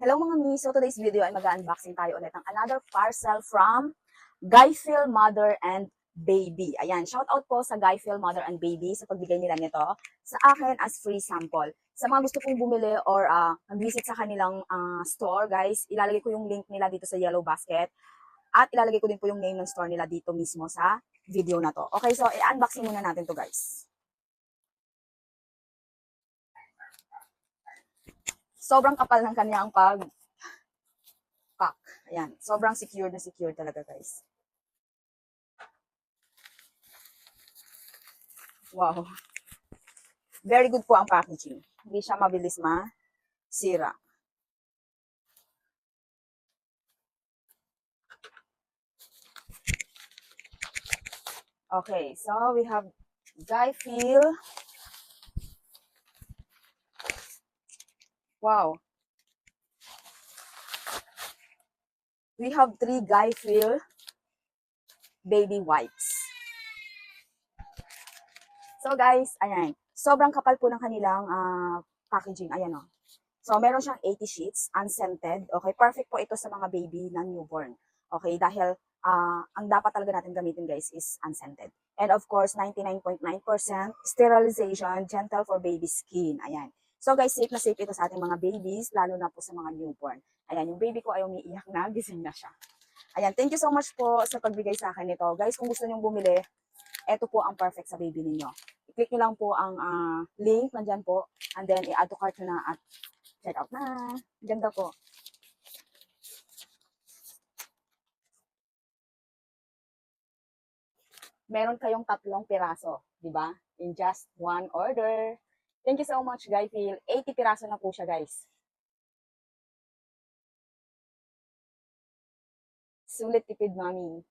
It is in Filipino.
Hello mga mi, so today's video ay mag-unboxing tayo ulit ng another parcel from Guyfil Mother and Baby. Ayan, shout out po sa Guyfil Mother and Baby sa pagbigay nila nito sa akin as free sample. Sa mga gusto pong bumili or mag-visit sa kanilang store, guys, ilalagay ko yung link nila dito sa yellow basket at ilalagay ko din po yung name ng store nila dito mismo sa video na to. Okay, so i-unboxing muna natin to, guys. Sobrang kapal ng kanyang pack. Ayan. Sobrang secure na secure talaga, guys. Wow. Very good po ang packaging. Hindi siya mabilis masira. Okay, so we have Guyfil. Wow. We have 3 Guyfil baby wipes. So guys, ayan. Sobrang kapal po ng kanilang packaging. Ayan o. So meron siyang 80 sheets, unscented. Okay, perfect po ito sa mga baby na newborn. Okay, dahil ang dapat talaga natin gamitin, guys, is unscented. And of course, 99.9% sterilization, gentle for baby skin. Ayan. So guys, safe na safe ito sa ating mga babies, lalo na po sa mga newborn. Ayan, yung baby ko ay umiiyak na, gising na siya. Ayan, thank you so much po sa pagbigay sa akin nito. Guys, kung gusto nyong bumili, ito po ang perfect sa baby ninyo. I-click nyo lang po ang link, nandyan po, and then i-add to cart nyo na at check out na. Ganda po. Meron kayong 3 piraso, di ba? In just one order. Thank you so much, Guyfil. 80 piraso na po siya, guys. Sulit tipid, mami.